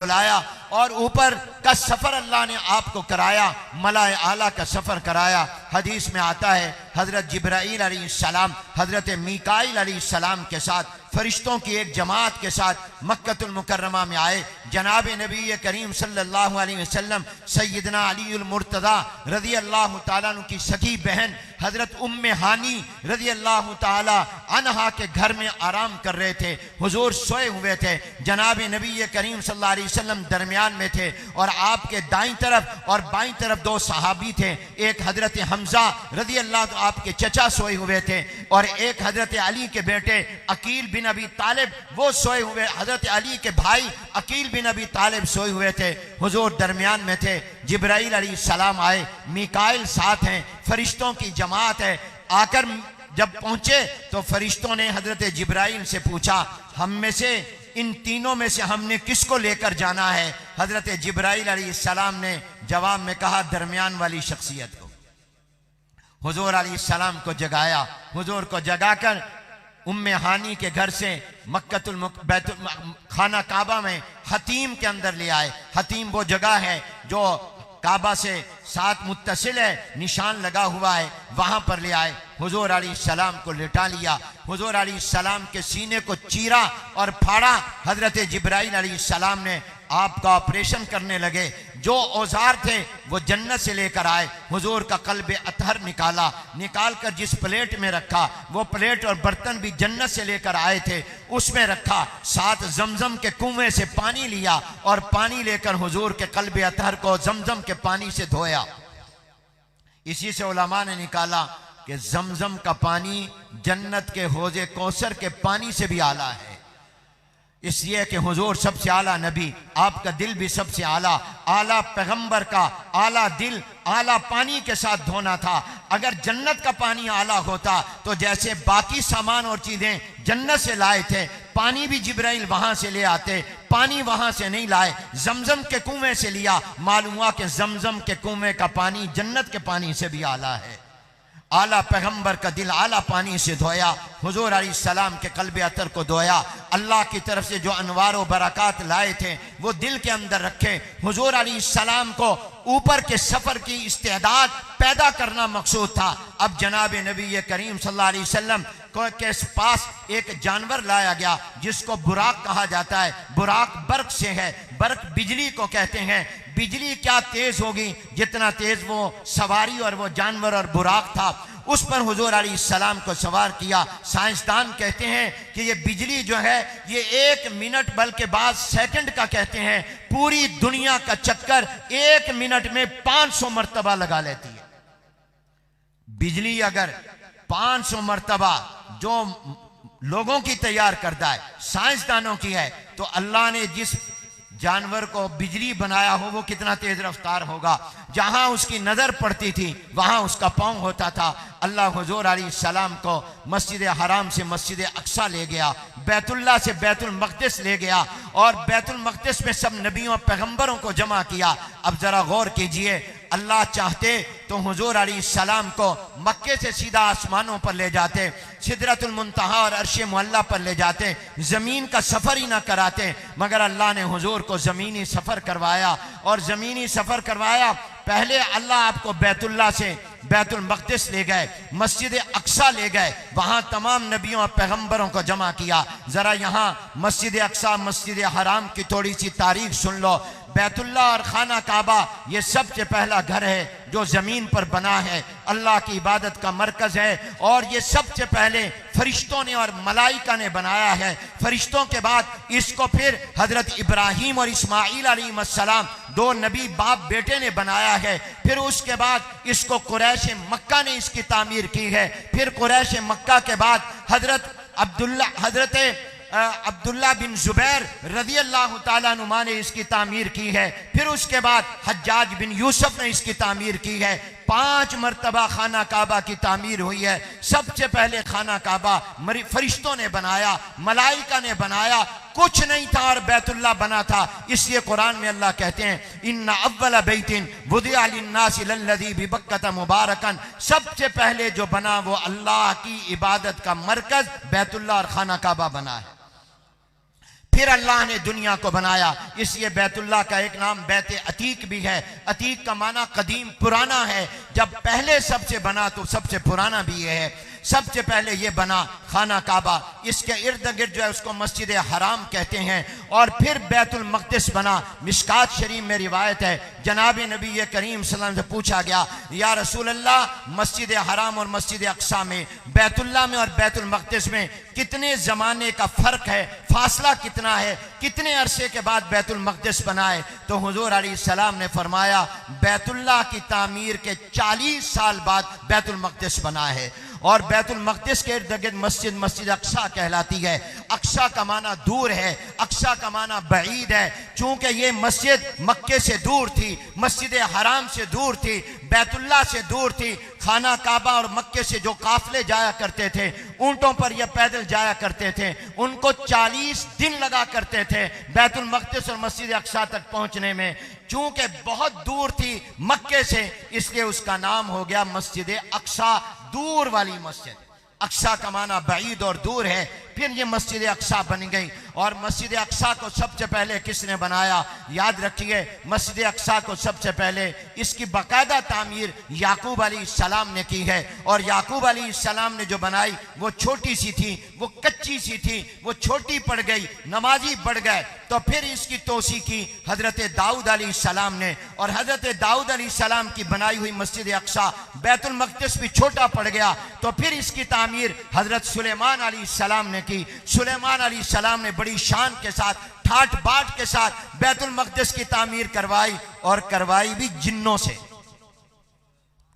बुलाया और ऊपर का सफर अल्लाह ने आपको कराया, मलाए आला का सफर कराया। हदीस में आता है हजरत जिब्राईल अलैहिस्सलाम हजरत मीकाईल अलैहिस्सलाम के साथ फरिश्तों की एक जमात के साथ मक्कतुल मुकर्रमा में आए। जनाब नबी करीम सल्लल्लाहु अलैहि वसल्लम सैयदना अलीउल मुर्तज़ा रज़ी अल्लाह तआला अन्हु की सगी बहन हजरत उम्मे हानी रज़ी अल्लाह तआला अन्हा के घर में आराम कर रहे थे। हुजूर सोए हुए थे, जनाब नबी करीम सल्लल्लाहु अलैहि वसल्लम दरमियान में थे और आपके दाईं तरफ और बाईं तरफ दो सहाबी थे। एक हजरत हमजा रज़ी अल्लाह तो आपके चचा सोए हुए थे और एक हजरत अली के बेटे अकील बिन अबी तालिब वो सोए हुए, हजरत अली के भाई अकील बिन अबी तालिब सोए हुए थे। हुजूर दरमियान में थे। जिब्राईल अलैहिस्सलाम आए, मीकाईल साथ हैं, फरिश्तों की जमात है। आकर जब पहुंचे तो फरिश्तों ने हजरत जिब्राईल से पूछा, हम में से इन तीनों में से हमने किसको लेकर जाना है? हजरत जिब्राईल अलैहिस्सलाम ने जवाब में कहा, दरमियान वाली शख्सियत को। हुजूर अलैहिस्सलाम को जगाया। हुजूर को जगाकर उम्मे हानी के घर से बैतुल खाना काबा में हतीम के अंदर ले आए। हतीम वो जगह है जो काबा से साथ मुत्तसिल है, निशान लगा हुआ है, वहां पर ले आए। हुजूर अलैहिस्सलाम को लिटा लिया। हुजूर अलैहिस्सलाम के सीने को चीरा और फाड़ा। हजरत जिब्राईल अलैहिस्सलाम ने आपका ऑपरेशन करने लगे। जो औजार थे वो जन्नत से लेकर आए। हुजूर का कल्बे अतहर निकाल कर जिस प्लेट में रखा, वो प्लेट और बर्तन भी जन्नत से लेकर आए थे, उसमें रखा। साथ जमजम के कुएं से पानी लिया और पानी लेकर हुजूर के कल्बे अतहर को जमजम के पानी से धोया। इसी से उलमा ने निकाला कि जमजम का पानी जन्नत के हौजे कौसर के पानी से भी आला है। इसलिए कि हुजूर सबसे आला नबी, आपका दिल भी सबसे आला, आला पैगंबर का आला दिल आला पानी के साथ धोना था। अगर जन्नत का पानी आला होता तो जैसे बाकी सामान और चीजें जन्नत से लाए थे, पानी भी जिब्राइल वहां से ले आते। पानी वहां से नहीं लाए, जमजम के कुएं से लिया। मालूम हुआ कि जमजम के कुएं का पानी जन्नत के पानी से भी आला है। आला पैगंबर का दिल आला पानी से धोया। हुजूर अलैहिस्सलाम के कल्बे अतर को धोया। अल्लाह की तरफ से जो अनवार व बरकत लाए थे वो दिल के अंदर रखे। हुजूर अलैहिस्सलाम को ऊपर के सफर की इस्तेदाद पैदा करना मकसूद था। अब जनाब नबी करीम सल्लल्लाहु अलैहि वसल्लम के पास एक जानवर लाया गया जिसको बुराक कहा जाता है। बुराक बर्क से है, बर्क बिजली को कहते हैं। बिजली क्या तेज होगी जितना तेज वो सवारी और वो जानवर और बुराक था। उस पर हुजूर अलैहिस्सलाम को सवार किया। साइंसदान कहते हैं कि ये बिजली जो है ये 1 मिनट बल्कि बाद सेकंड का कहते हैं, पूरी दुनिया का चक्कर 1 मिनट में 500 मरतबा लगा लेती है। बिजली अगर 500 मरतबा जो लोगों की तैयार करता है, साइंसदानों की है, तो अल्लाह ने जिस जानवर को बिजली बनाया हो वो कितना तेज रफ्तार होगा। जहां उसकी नजर पड़ती थी वहां उसका पांव होता था। अल्लाह हुजूर अलैहिस्सलाम को मस्जिद हराम से मस्जिद अक्सा ले गया, बैतुल्लाह से बैतुल मक़दिस ले गया और बैतुल मक़दिस में सब नबियों पैगंबरों को जमा किया। अब जरा गौर कीजिए, अल्लाह चाहते तो हुजूर अलैहिस्सलाम को मक्के से सीधा आसमानों पर ले जाते, सिदरतुल मुंतहा और अर्श मुअल्ला पर ले जाते, जमीन का सफर ही ना कराते। मगर अल्लाह ने हुजूर को जमीनी सफर करवाया और जमीनी सफर करवाया। पहले अल्लाह आपको बैतुल्लाह से बैतुल मक़दिस ले गए, मस्जिद अक्सा ले गए, वहां तमाम नबियों और पैगंबरों को जमा किया। जरा यहाँ मस्जिद अक्सा मस्जिद हराम की थोड़ी सी तारीख सुन लो। बैतुल्लाह और खाना काबा ये सबसे पहला घर है जो जमीन पर बना है, अल्लाह की इबादत का मरकज है और ये सबसे पहले फरिश्तों ने और मलाइका ने बनाया है। फरिश्तों के बाद इसको फिर हजरत इब्राहीम और इस्माईल अलैहिस्सलाम 2 नबी बाप बेटे ने बनाया है। फिर उसके बाद इसको कुरैश मक्का ने इसकी तामीर की है। फिर कुरैश मक्का के बाद हजरत अब्दुल्ला बिन जुबैर रज़ी अल्लाह तआला नुमा ने इसकी तामीर की है। फिर उसके बाद हज्जाज बिन यूसुफ ने इसकी तामीर की है। 5 मरतबा खाना काबा की तामीर हुई है। सबसे पहले खाना काबा फरिश्तों ने बनाया, मलाइका ने बनाया, कुछ नहीं था और बैतुल्लाह बना था। इसलिए कुरान में अल्लाह कहते हैं, इन्ना अव्वल बैतिन वुदिअ लिन्नासि लल्लज़ी बिबक्कता मुबारकन, सबसे पहले जो बना वो अल्लाह की इबादत का मरकज बैतुल्लाह और खाना काबा बना है। फिर अल्लाह ने दुनिया को बनाया। इसलिए बैतुल्लाह का एक नाम बैत अतीक भी है। अतीक का माना कदीम, पुराना है। जब पहले सबसे बना तो सबसे पुराना भी ये है। सबसे पहले ये बना खाना काबा, इसके इर्द गिर्द जो है उसको मस्जिद हराम कहते हैं। और फिर बैतुल मक़दिस बना। मिशकात शरीफ में रिवायत है, जनाब नबी करीम सल्लल्लाहु अलैहि वसल्लम से पूछा गया, या रसूल अल्लाह, मस्जिद हराम और मस्जिद अक्सा में, बैतुल्लाह में और बैतुल मक़दिस में कितने ज़माने का फ़र्क है, फासला कितना है, कितने अरसे के बाद बैतुल मक़दिस बनाए? तो हुज़ूर अलैहिस्सलाम ने फरमाया, बैतुल्लाह की तामीर के 40 साल बाद बैतुल मक़दिस बना है। और बैतुल मक़दिस के इर्द गिर्द मस्जिद मस्जिद अक्सा कहलाती है। अक्सा का माना दूर है, अक्सा का माना बईद है। चूंकि ये मस्जिद मक्के से दूर थी, मस्जिद हराम से दूर थी, बैतुल्लाह से दूर थी। खाना काबा और मक्के से जो काफिले जाया करते थे, ऊंटों पर या पैदल जाया करते थे, उनको 40 दिन लगा करते थे बैतुल मक़दिस और मस्जिद अक्सा तक पहुंचने में। चूंकि बहुत दूर थी मक्के से, इसलिए उसका नाम हो गया मस्जिद अक्सा, दूर वाली मस्जिद। अक्सा का माना बईद और दूर है। फिर ये मस्जिद अक्सा बन गई। और मस्जिद अक्सा को सबसे पहले किसने बनाया? याद रखिए, मस्जिद अक्सा को सबसे पहले इसकी बाकायदा तामीर याकूब अलैहिस्सलाम ने की है। और याकूब अलैहिस्सलाम ने जो बनाई वो छोटी सी थी, वो कच्ची सी थी, वो छोटी पड़ गई, नमाजी बढ़ गए। तो फिर इसकी तोसी की हजरत दाऊद अलैहिस्सलाम ने। और हजरत दाऊद अलैहिस्सलाम की बनाई हुई मस्जिद अक्सा, बैतुल मक़दिस भी छोटा पड़ गया। तो फिर इसकी तामीर हजरत सुलेमान अलैहिस्सलाम ने की। सुलेमान अलैहिस्सलाम ने बड़ी शान के साथ, ठाट बाट के साथ बैतुल मक़दिस की तामीर करवाई। और करवाई भी जिन्नों से,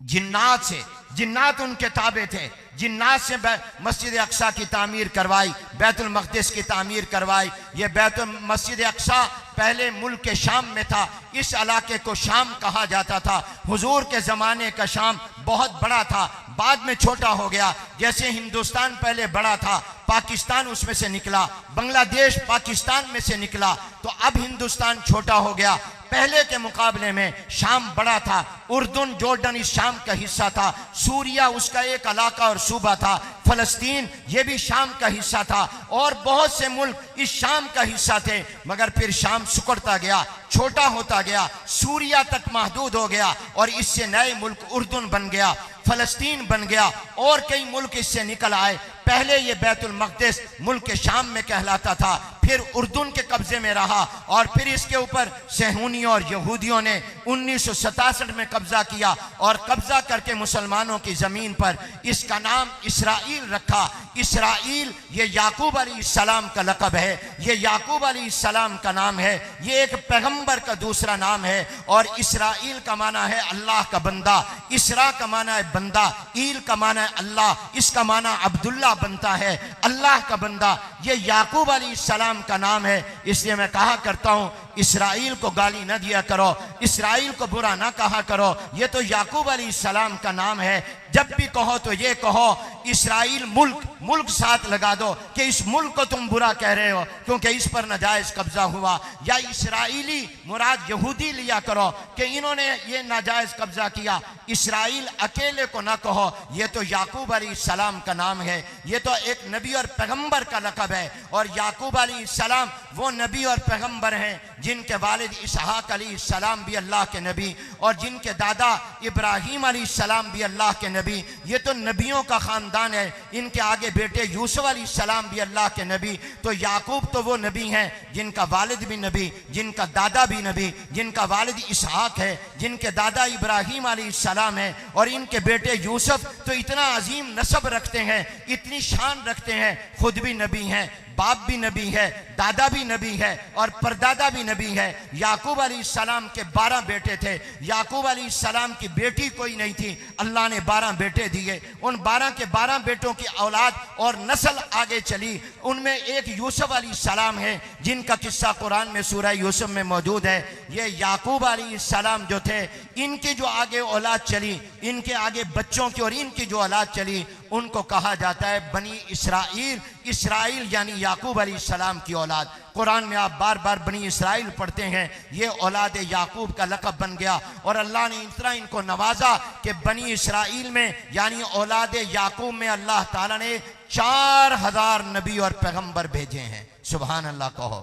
जिन्नात से। जिन्नात उनके ताबे थे। जिन्नात से मस्जिद अक्सा की तामीर करवाई, बैतुल मक़दिस की तामीर करवाई। ये बैतुल मस्जिद अक्सा पहले मुल्क के शाम में था। इस इलाके को शाम कहा जाता था। हुजूर के ज़माने का शाम बहुत बड़ा था, बाद में छोटा हो गया। जैसे हिंदुस्तान पहले बड़ा था, पाकिस्तान उसमें से निकला, बांग्लादेश पाकिस्तान में से निकला, तो अब हिंदुस्तान छोटा हो गया। पहले के मुकाबले में शाम बड़ा था। उर्दुन जोर्डन इस शाम का हिस्सा था। सूरिया उसका एक इलाका और सूबा था। फलस्तीन ये भी शाम का हिस्सा था। और बहुत से मुल्क इस शाम का हिस्सा थे। मगर फिर शाम सिकुड़ता गया, छोटा होता गया, सूरिया तक महदूद हो गया। और इससे नए मुल्क उर्दुन बन गया, फलस्तीन बन गया, और कई मुल्क इससे निकल आए। पहले ये बैतुल मक़दिस मुल्क के शाम में कहलाता था, फिर उर्दुन के कब्जे में रहा। और फिर इसके ऊपर सेहूनियों और यहूदियों ने 1967 में कब्जा किया। और कब्जा करके मुसलमानों की ज़मीन पर इसका नाम इसराइल रखा। इसराइल ये याकूब अलैहिस्सलाम का लक़ब है, ये याकूब अलैहिस्सलाम का नाम है, ये एक पैगंबर का दूसरा नाम है। और इसराइल का माना है अल्लाह का बंदा। इसरा का माना है बंदा, ईल का माना है अल्लाह, इसका माना अब्दुल्ला बनता है, अल्लाह का बंदा। ये याकूब अलैहिस्सलाम का नाम है। इसलिए मैं कहा करता हूँ, इसराइल को गाली न दिया करो, इसराइल को बुरा ना कहा करो। ये तो याकूब अलैहिस्सलाम का नाम है। जब भी कहो तो ये कहो इसराइल मुल्क, मुल्क साथ लगा दो कि इस मुल्क को तुम बुरा कह रहे हो क्योंकि इस पर नाजायज कब्जा हुआ। या इसराइली मुराद यहूदी लिया करो कि इन्होंने ये नाजायज कब्जा किया। इसराइल अकेले को ना कहो, ये तो याकूब अलैहिस्सलाम का नाम है। ये तो एक नबी और पैगंबर का लक़ब है। और याकूब अलैहिस्सलाम वो नबी और पैगंबर हैं जिनके वालिद इसहाक अलैहिस्सलाम भी अल्लाह के नबी, और जिनके दादा इब्राहीम अलैहिस्सलाम भी अल्लाह के नबी। ये तो नबियों का खानदान है। इनके आगे बेटे यूसुफ अलैहिस्सलाम भी अल्लाह के नबी। तो याकूब तो वो नबी हैं जिनका वालिद भी नबी, जिनका दादा भी नबी, जिनका वालिद इसहाक है, जिनके दादा इब्राहीम अलैहिस्सलाम है, और इनके बेटे यूसुफ तो इतना अजीम नसब रखते हैं, इतनी शान रखते हैं, खुद भी नबी हैं, बाप भी नबी है, दादा भी नबी है, और परदादा भी नबी है। याकूब अलैहिस्सलाम के 12 बेटे थे। याकूब अलैहिस्सलाम की बेटी कोई नहीं थी, अल्लाह ने 12 बेटे दिए। उन 12 के 12 बेटों की औलाद और नस्ल आगे चली। उनमें एक यूसुफ अलैहिस्सलाम है जिनका किस्सा कुरान में सूरह यूसुफ में मौजूद है। ये याकूब अलैहिस्सलाम जो थे, इनकी जो आगे औलाद चली, इनके आगे बच्चों की और इनकी जो औलाद चली, उनको कहा जाता है बनी इसराइल। इसराइल यानी याकूब अलैहिस्सलाम की औलाद। कुरान में आप बार बार बनी इसराइल पढ़ते हैं। ये औलाद याकूब का लक़ब बन गया। और अल्लाह ने इतना इनको नवाजा कि बनी इसराइल में यानी औलाद याकूब में अल्लाह ताला ने 4000 नबी और पैगंबर भेजे हैं। सुभान अल्लाह कहो।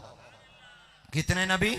कितने नबी?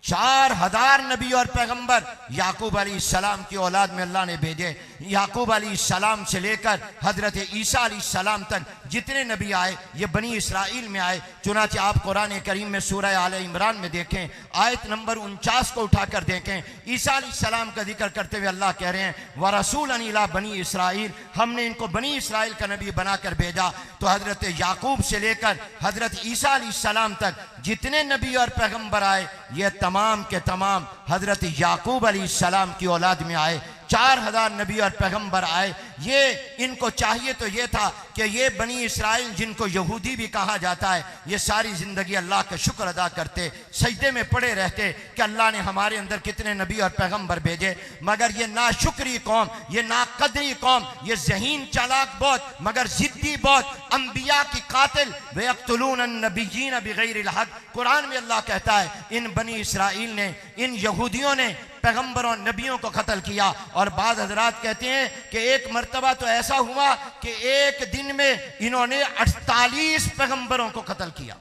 4000 नबी और पैगंबर याकूब अलैहिस्सलाम की औलाद में अल्लाह ने भेजे। याकूब अलैहिस्सलाम से लेकर हजरत ईसा अलैहिस्सलाम तक जितने नबी आए ये बनी इसराइल में आए। चुनाचे आप कुरान करीम में सूरह आले इमरान में देखें, आयत नंबर 49 को उठाकर देखें। ईसा अलैहिस्सलाम का जिक्र करते हुए अल्लाह कह रहे हैं व रसूलन इला बनी इसराइल, हमने इनको बनी इसराइल का नबी बनाकर भेजा। तो हजरत याकूब से लेकर हजरत ईसा अलैहिस्सलाम तक जितने नबी और पैगंबर आए ये तमाम के तमाम हजरत याकूब अलैहिस्सलाम की औलाद में आए। 4000 नबी और पैगंबर आए। ये इनको चाहिए तो ये था कि ये बनी इसराइल जिनको यहूदी भी कहा जाता है, ये सारी जिंदगी अल्लाह का शुक्र अदा करते, सजदे में पड़े रहते कि अल्लाह ने हमारे अंदर कितने नबी और पैगंबर भेजे। मगर ये नाशुक्री कौम, ये नाकदरी कौम, ये ज़हीन चालाक बहुत मगर जिद्दी बहुत, अंबिया की कातिल व यक़्तुलून अन्नबिय्यीन बिग़ैरिल हक़। कुरान में अल्लाह कहता है इन बनी इसराइल ने, इन यहूदियों ने पैगंबरों नबियों को कत्ल किया। और बाद हजरात कहते हैं कि एक मर्तबा तो ऐसा हुआ कि एक दिन में इन्होंने 48 पैगंबरों को कत्ल किया।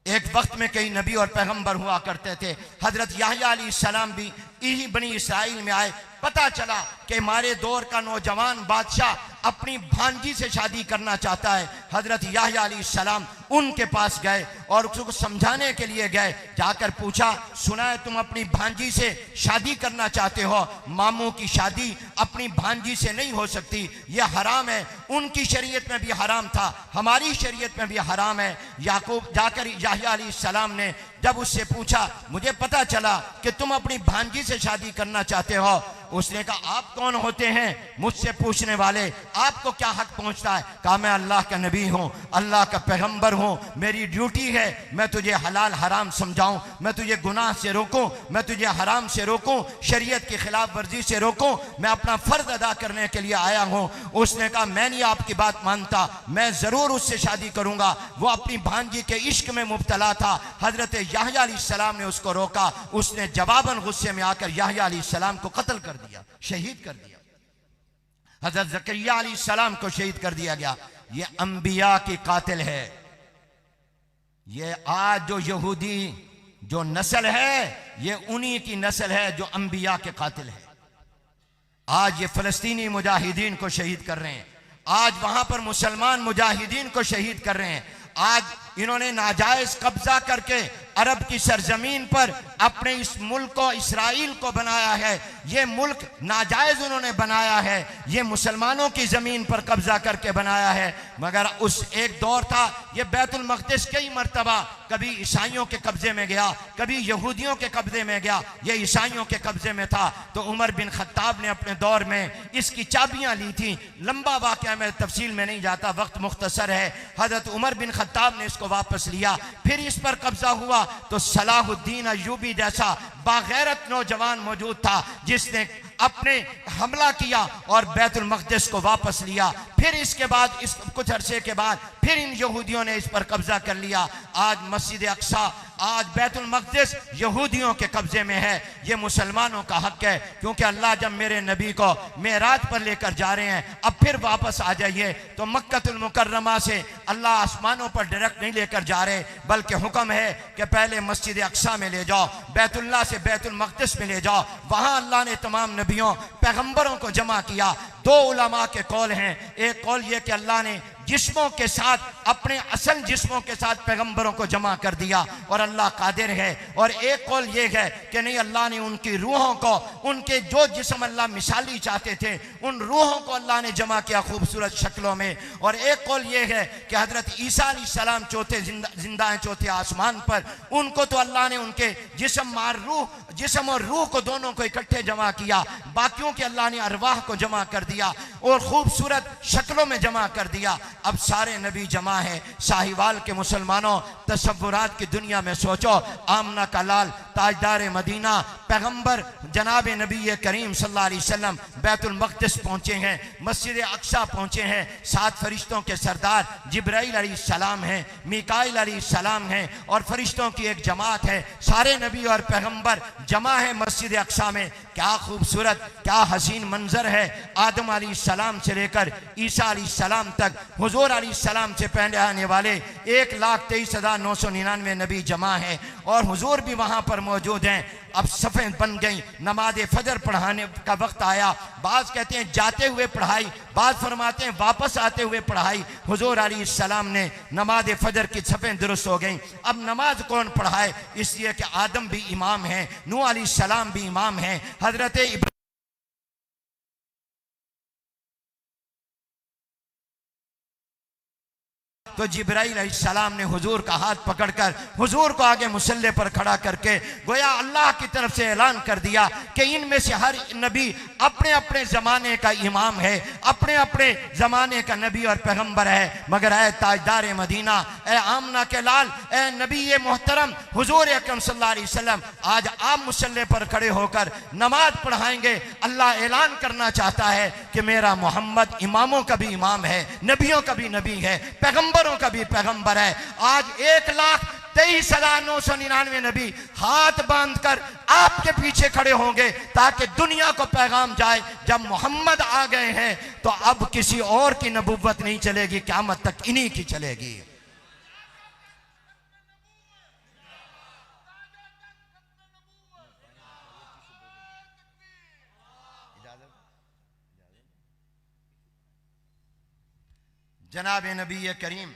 एक वक्त में कई नबी और पैगंबर हुआ करते थे। हजरत याह्या अलैहिस्सलाम भी यही बनी इसराइल में आए। पता चला कि हमारे दौर का नौजवान बादशाह अपनी भांजी से शादी करना चाहता है। हजरत याह्या अलैहिस्सलाम उनके पास गए और उसको समझाने के लिए गए। जाकर पूछा, सुना है तुम अपनी भांजी से शादी करना चाहते हो, मामू की शादी अपनी भांजी से नहीं हो सकती, यह हराम है। उनकी शरीयत में भी हराम था, हमारी शरीयत में भी हराम है। याकूब जाकर याह्या अलैहिस्सलाम ने जब उससे पूछा, मुझे पता चला कि तुम अपनी भांजी से शादी करना चाहते हो। उसने कहा आप कौन होते हैं मुझसे पूछने वाले, आपको क्या हक पहुंचता है? कहा मैं अल्लाह का नबी हूं, अल्लाह का पैगंबर हूं, मेरी ड्यूटी है मैं तुझे हलाल हराम समझाऊं, मैं तुझे गुनाह से रोकूं, मैं तुझे हराम से रोकूं, शरीयत की खिलाफ वर्जी से रोकूं, मैं अपना फर्ज अदा करने के लिए आया हूं। उसने कहा मैं नहीं आपकी बात मानता, मैं जरूर उससे शादी करूंगा। वो अपनी भांजी के इश्क में मुब्तला था। हजरत याह्या अलैहिस्सलाम ने उसको रोका। उसने जवाबन गुस्से में आकर याह्या अलैहिस्सलाम को कत्ल कर दिया, शहीद कर दिया। हजरत ज़करिया अलैहिस्सलाम को शहीद कर दिया गया। ये अंबिया की कातिल है। ये आज जो यहूदी जो नस्ल है ये उन्हीं की नस्ल है जो अंबिया के कातिल है। आज ये फलस्तीनी मुजाहिदीन को शहीद कर रहे हैं, आज वहां पर मुसलमान मुजाहिदीन को शहीद कर रहे हैं। आज इन्होंने नाजायज कब्जा करके अरब की सरजमीन पर अपने इस मुल्क को, इसराइल को बनाया है। ये मुल्क नाजायज उन्होंने बनाया है, ये मुसलमानों की जमीन पर कब्जा करके बनाया है। मगर उस एक दौर था, ये बैतुल मक़दिस कई मर्तबा कभी ईसाइयों के कब्जे में गया, कभी यहूदियों के कब्जे में गया, ये ईसाइयों के कब्जे में था। तो उमर बिन खत्ताब ने अपने दौर में इसकी चाबियां ली थी। लंबा वाक़या में तफसील में नहीं जाता, वक्त मुख्तसर है। हजरत उमर बिन खत्ताब ने इसको वापस लिया, फिर इस पर कब्जा हुआ। तो सलाहुद्दीन अय्यूबी जैसा बागैरत नौजवान मौजूद था जिसने अपने हमला किया और बैतुल मक़दिस को वापस लिया। फिर इसके बाद इस कुछ अरसे के बाद फिर इन यहूदियों ने इस पर कब्जा कर लिया। आज मस्जिद अक्सा, आज बैतुल मक़दिस यहूदियों के कब्जे में है। ये मुसलमानों का हक है, क्योंकि अल्लाह जब मेरे नबी को मेराज पर लेकर जा रहे हैं, अब फिर वापस आ जाइए, तो मक्कतुल मुकर्रमा से अल्लाह आसमानों पर डायरेक्ट नहीं लेकर जा रहे, बल्कि हुक्म है कि पहले मस्जिद अक्सा में ले जाओ, बैतुल्लाह से बैतुल मक़दिस में ले जाओ। वहां अल्लाह ने तमाम नबियों पैगंबरों को जमा किया। दो उलमा के कौल हैं, एक कौल ये कि अल्लाह ने जिस्मों के साथ, अपने असल जिस्मों के साथ पैगंबरों को जमा कर दिया और अल्लाह कादिर है। और एक कौल ये है कि नहीं, अल्लाह ने उनकी रूहों को, उनके जो जिस्म अल्लाह मिसाली चाहते थे उन रूहों को अल्लाह ने जमा किया खूबसूरत शक्लों में। और एक कौल ये है कि हजरत ईसा अलैहिस्सलाम चौथे जिंदा हैं चौथे आसमान पर, उनको तो अल्लाह ने उनके जिस्म और रूह को दोनों को इकट्ठे जमा किया, बाकियों के अल्लाह ने अरवाह को जमा कर दिया और खूबसूरत शक्लों में जमा कर दिया। अब सारे नबी जमा है। साहिवाल के मुसलमानों, तसव्वुरात की दुनिया में सोचो, आमना का लाल ताजदार मदीना पैगंबर जनाब नबी करीम सल्लल्लाहु अलैहि वसल्लम बैतुल मक़दिस पहुंचे हैं, मस्जिद अक्सा पहुंचे हैं। 7 फरिश्तों के सरदार जिब्राइल अलैहिस्सलाम हैं, मीकाईल अलैहिस्सलाम हैं और फरिश्तों की एक जमात है। सारे नबी और पैगंबर जमा है मस्जिद अक्सा में। क्या खूबसूरत, क्या हसीन मंजर है। आदम अलैहिस्सलाम से लेकर ईसा अलैहिस्सलाम तक हुजूर अलैहिस्सलाम से पहले आने वाले 1,23,999 नबी जमा है और हुजूर भी वहां पर मौजूद हैं। अब सफ़ें बन गई, नमाज फजर पढ़ाने का वक्त आया। बाज कहते हैं जाते हुए पढ़ाई, बाज फरमाते हैं वापस आते हुए पढ़ाई। हुजूर अलैहिस्सलाम ने नमाज फजर की सफ़ें दुरुस्त हो गई। अब नमाज कौन पढ़ाए, इसलिए कि आदम भी इमाम है, नूह अलैहिस्सलाम भी इमाम है, हजरत तो जिब्राइल अलैहिस्सलाम ने हुजूर का हाथ पकड़कर हुजूर को आगे मुसल्ले पर खड़ा करके गोया अल्लाह की तरफ से ऐलान कर दिया कि इनमें से हर नबी अपने अपने ज़माने का इमाम है, अपने अपने ज़माने का नबी और पैगंबर है। मगर ए ताजदार मदीना, ए आमना के लाल, ए नबी मोहतरम हुजूर अकरम सल्लल्लाहु अलैहि वसल्लम, आज आप मुसल्ले पर खड़े होकर नमाज पढ़ाएंगे। अल्लाह ऐलान करना चाहता है कि मेरा मोहम्मद इमामों का भी इमाम है, नबियों का भी नबी है, पैगंबरों का भी पैगंबर है। आज 1,23,999 नबी हाथ बांधकर आपके पीछे खड़े होंगे ताकि दुनिया को पैगाम जाए जब मोहम्मद आ गए हैं तो अब किसी और की नबुव्वत नहीं चलेगी, क़यामत तक इन्हीं की चलेगी। जनाब नबी करीम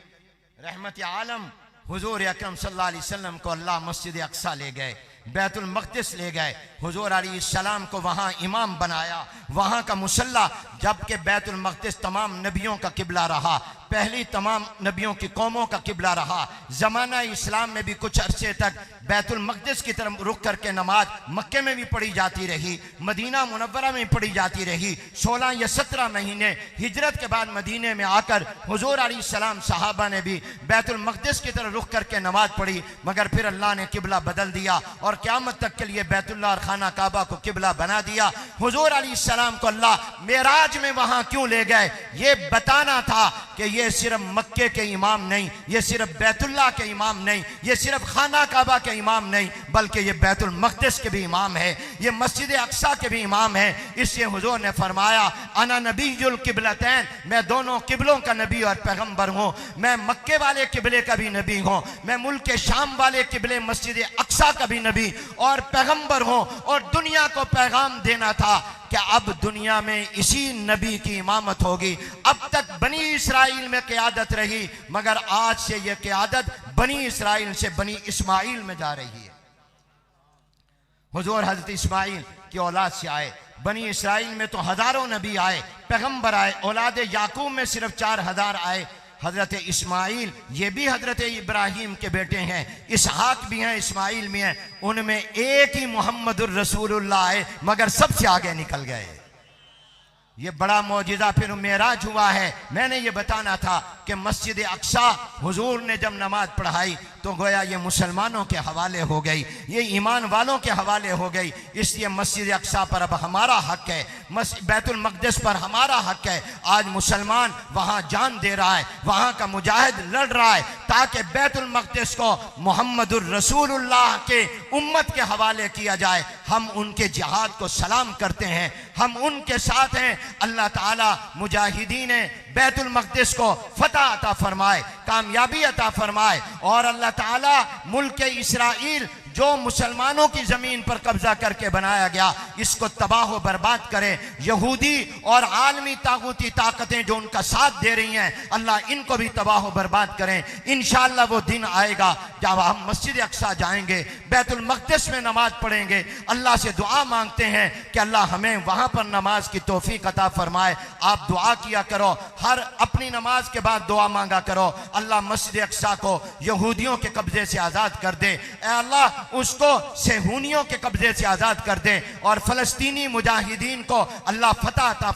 रहमत आलम हुजूर अकरम सल्लल्लाहु अलैहि वसल्लम को अल्लाह मस्जिद अक्सा ले गए, बैतुल मक़दिस ले गए। हुजूर अलैहिस्सलाम को वहाँ इमाम बनाया, वहाँ का मुसल्ला, जबकि बैतुल मक़दिस तमाम नबियों का किबला रहा, पहली तमाम नबियों की कौमों का किबला रहा। ज़माना इस्लाम में भी कुछ अरसे तक बैतुल मक़दिस की तरफ रुख करके नमाज मक्के में भी पढ़ी जाती रही, मदीना मुनव्वरा में पढ़ी जाती रही। 16 या 17 महीने हिजरत के बाद मदीने में आकर हुजूर अलैहिस्सलाम सहाबा ने भी बैतुल मक़दिस की तरफ रुख करके नमाज पढ़ी। मगर फिर अल्लाह ने किबला बदल दिया और क़यामत तक के लिए बैतुल्लाह और खाना काबा को किबला बना दिया। हुजूर अलैहिस्सलाम को अल्लाह मेराज में वहां क्यों ले गए, ये बताना था कि ये सिर्फ मक्के के इमाम नहीं, ये सिर्फ बैतुल्लाह के इमाम नहीं, ये सिर्फ खाना काबा के इमाम नहीं, बल्कि ये बैतुल मक़दिस के भी इमाम है, ये मस्जिद अक्सा के भी इमाम है। इससे हुजूर ने फरमाया अना नबीयुल किबलतैन, मैं दोनों किबलों का नबी और पैगंबर हूँ। मैं मक्के वाले किबले का भी नबी हूँ, मैं मुल्क शाम वाले किबले मस्जिद अक्सा का भी नबी और पैगंबर हूँ। और दुनिया को पैगाम देना था कि अब दुनिया में इसी नबी की इमामत होगी। अब तक बनी इसराइल में क़यादत रही, मगर आज से यह क़यादत बनी इसराइल से बनी इस्माइल में जा रही है। हुजूर हजरत इस्माइल की औलाद से आए, बनी इसराइल में तो हजारों नबी आए, पैगंबर आए, औलाद याकूब में सिर्फ 4,000 आए। हजरत इस्माइल ये भी हजरत इब्राहिम के बेटे हैं, इसहाक भी हैं, इस्माइल भी हैं, उनमें एक ही मोहम्मदुर रसूलुल्लाह है, मगर सबसे आगे निकल गए। ये बड़ा मौजिज़ा फिर मेराज हुआ है। मैंने ये बताना था कि मस्जिद अक्सा हुजूर ने जब नमाज पढ़ाई तो गोया ये मुसलमानों के हवाले हो गई, ये ईमान वालों के हवाले हो गई। इसलिए मस्जिद अक्सा पर अब हमारा हक है, बैतुल मक़दिस पर हमारा हक है। आज मुसलमान वहाँ जान दे रहा है, वहाँ का मुजाहिद लड़ रहा है ताकि बैतुल मक़दिस को मोहम्मदुर रसूलुल्लाह के उम्मत के हवाले किया जाए। हम उनके जिहाद को सलाम करते हैं, हम उनके साथ हैं। अल्लाह ताला मुजाहिदीन बैतुल मक़दिस को फतह अता फरमाए, कामयाबी अता फरमाए। और अल्लाह ताला मुल्क इस्राइल जो मुसलमानों की ज़मीन पर कब्जा करके बनाया गया, इसको तबाह व बर्बाद करे। यहूदी और आलमी तागूती ताकतें जो उनका साथ दे रही हैं, अल्लाह इनको भी तबाह व बर्बाद करें। इंशाअल्लाह वो दिन आएगा जब हम मस्जिद अक्सा जाएंगे, बैतुल मक़दिस में नमाज पढ़ेंगे, अल्लाह से दुआ मांगते हैं कि अल्लाह हमें वहाँ पर नमाज की तौफीक अता फरमाए। आप दुआ किया करो, हर अपनी नमाज के बाद दुआ मांगा करो, अल्लाह मस्जिद अक्सा को यहूदियों के कब्जे से आज़ाद कर दे, ऐ अल्लाह उसको सेहूनियों के कब्जे से आज़ाद कर दे और फ़लस्तीनी मुजाहिदीन को अल्लाह फतह अता